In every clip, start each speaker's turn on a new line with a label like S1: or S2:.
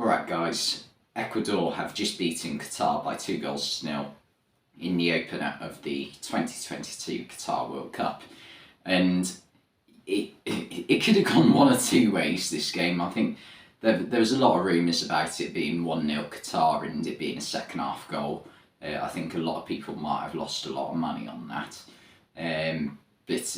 S1: Alright guys, Ecuador have just beaten Qatar by 2-0 in the opener of the 2022 Qatar World Cup. And it could have gone one or two ways, this game. I think there was a lot of rumours about it being 1-0 Qatar and it being a second half goal. I think a lot of people might have lost a lot of money on that. But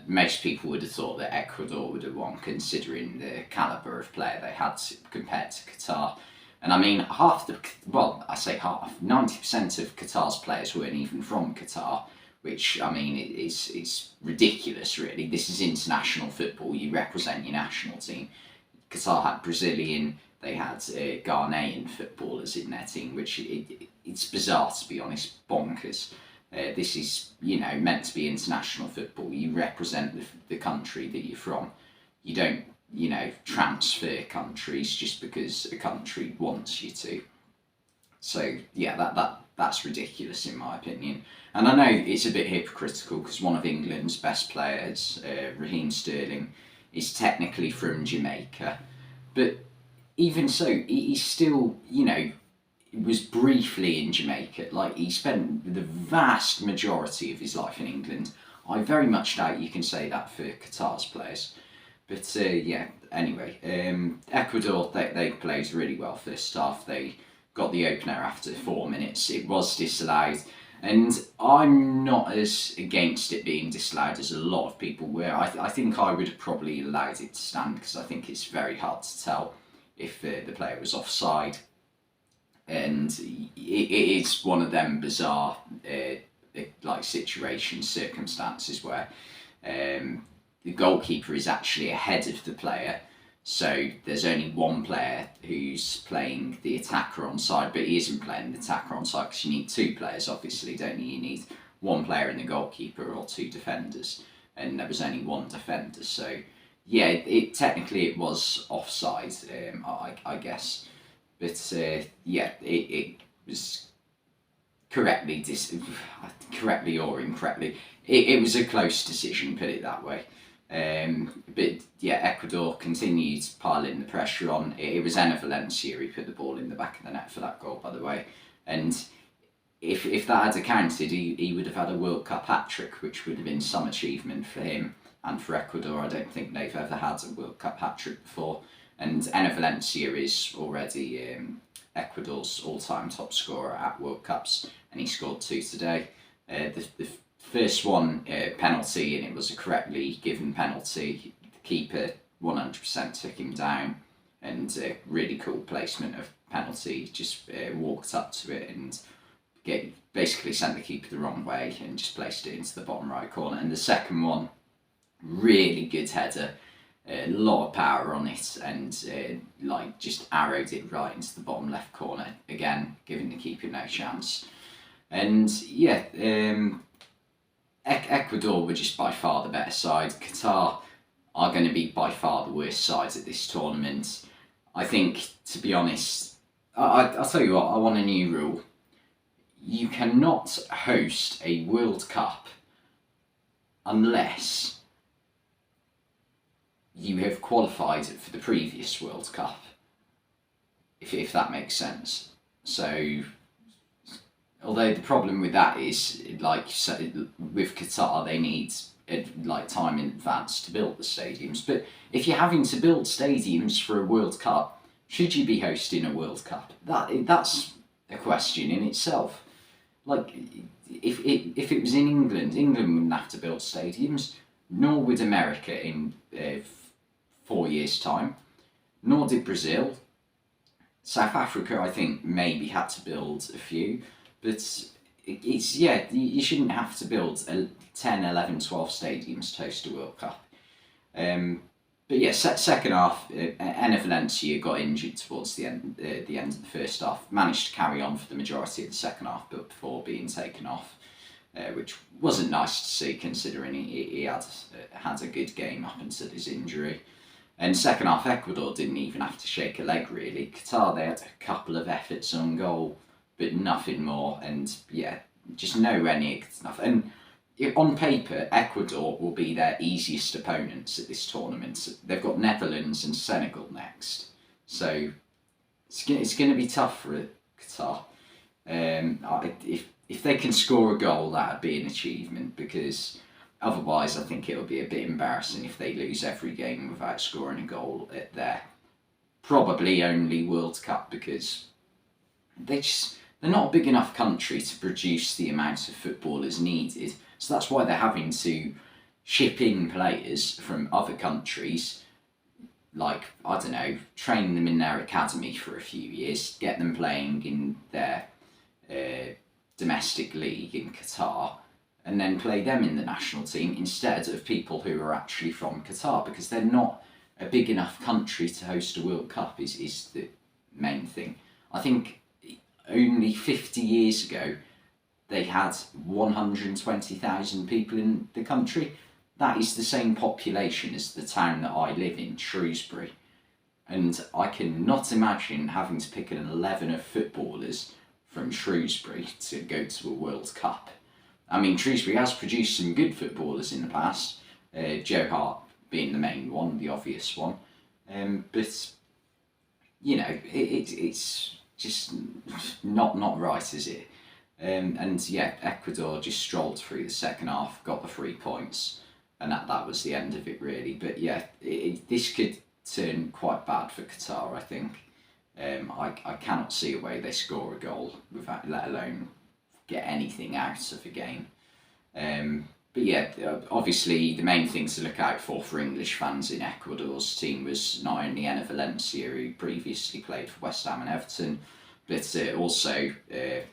S1: most people would have thought that Ecuador would have won, considering the calibre of player they had compared to Qatar. And I mean, 90% of Qatar's players weren't even from Qatar, which, I mean, it's ridiculous, really. This is international football. You represent your national team. Qatar had Brazilian, they had Ghanaian footballers in their team, which it's bizarre, to be honest, bonkers. This is, meant to be international football. You represent the country that you're from. You don't, transfer countries just because a country wants you to. So, yeah, that's ridiculous in my opinion. And I know it's a bit hypocritical because one of England's best players, Raheem Sterling, is technically from Jamaica. But even so, he's still, was briefly in Jamaica. Like, he spent the vast majority of his life in England. I very much doubt you can say that for Qatar's players. But anyway, Ecuador, they played really well first half. They got the opener after 4 minutes. It was disallowed. And I'm not as against it being disallowed as a lot of people were. I think I would have probably allowed it to stand because I think it's very hard to tell if the player was offside. And it is one of them bizarre circumstances where the goalkeeper is actually ahead of the player, so there's only one player who's playing the attacker onside, but he isn't playing the attacker onside because you need two players, obviously, don't you? You need one player in the goalkeeper or two defenders, and there was only one defender, so yeah, technically it was offside, I guess. But it was correctly or incorrectly. It was a close decision, put it that way. But yeah, Ecuador continued piling the pressure on. It was Enner Valencia who put the ball in the back of the net for that goal, by the way. And if that had accounted, he would have had a World Cup hat-trick, which would have been some achievement for him and for Ecuador. I don't think they've ever had a World Cup hat-trick before. And Enner Valencia is already Ecuador's all-time top scorer at World Cups, and he scored 2 today. The first one, penalty, and it was a correctly given penalty. The keeper 100% took him down, and a really cool placement of penalty. Just walked up to it and basically sent the keeper the wrong way and just placed it into the bottom right corner. And the second one, really good header. A lot of power on it, and just arrowed it right into the bottom left corner, again giving the keeper no chance. And Ecuador were just by far the better side. Qatar are going to be by far the worst sides at this tournament. I think, to be honest, I'll tell you what, I want a new rule. You cannot host a World Cup unless you have qualified for the previous World Cup, if that makes sense. So, although the problem with that is, with Qatar, they need time in advance to build the stadiums. But if you're having to build stadiums for a World Cup, should you be hosting a World Cup? That's a question in itself. If it was in England wouldn't have to build stadiums, nor would America in 4 years' time, nor did Brazil. South Africa, I think, maybe had to build a few, but you shouldn't have to build 10, 11, 12 stadiums to host a World Cup. But yeah, second half, Enner Valencia got injured towards the end of the first half, managed to carry on for the majority of the second half, but before being taken off, which wasn't nice to see considering he had a good game up until his injury. And second half, Ecuador didn't even have to shake a leg, really. Qatar, they had a couple of efforts on goal, but nothing more. And just nowhere near enough. And on paper, Ecuador will be their easiest opponents at this tournament. They've got Netherlands and Senegal next. So it's going to be tough for Qatar. If they can score a goal, that'd be an achievement, because otherwise I think it'll be a bit embarrassing if they lose every game without scoring a goal at their probably only World Cup, because they're not a big enough country to produce the amount of footballers needed. So that's why they're having to ship in players from other countries, like, I don't know, train them in their academy for a few years, get them playing in their domestic league in Qatar, and then play them in the national team instead of people who are actually from Qatar, because they're not a big enough country to host a World Cup is the main thing. I think only 50 years ago they had 120,000 people in the country. That is the same population as the town that I live in, Shrewsbury. And I cannot imagine having to pick an 11 of footballers from Shrewsbury to go to a World Cup. I mean, Shrewsbury has produced some good footballers in the past, Joe Hart being the main one, the obvious one. But, you know, it's just not right, is it? And yeah, Ecuador just strolled through the second half, got the 3 points, and that was the end of it, really. But yeah, this could turn quite bad for Qatar, I think. I cannot see a way they score a goal without, let alone get anything out of a game. But yeah, obviously the main thing to look out for English fans in Ecuador's team was not only Enner Valencia, who previously played for West Ham and Everton, but also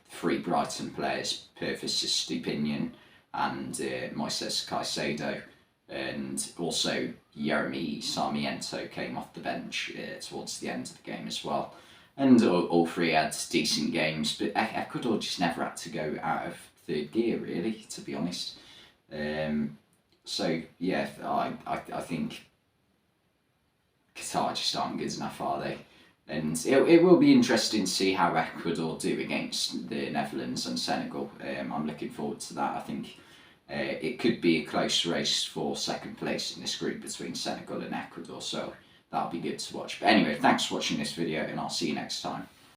S1: 3 Brighton players, Purvis Stupinian and Moises Caicedo, and also Jeremy Sarmiento came off the bench towards the end of the game as well. And all 3 had decent games, but Ecuador just never had to go out of third gear, really, to be honest. So yeah, I think Qatar just aren't good enough, are they? And it will be interesting to see how Ecuador do against the Netherlands and Senegal. I'm looking forward to that. I think it could be a close race for second place in this group between Senegal and Ecuador, so that'll be good to watch. But anyway, thanks for watching this video, and I'll see you next time.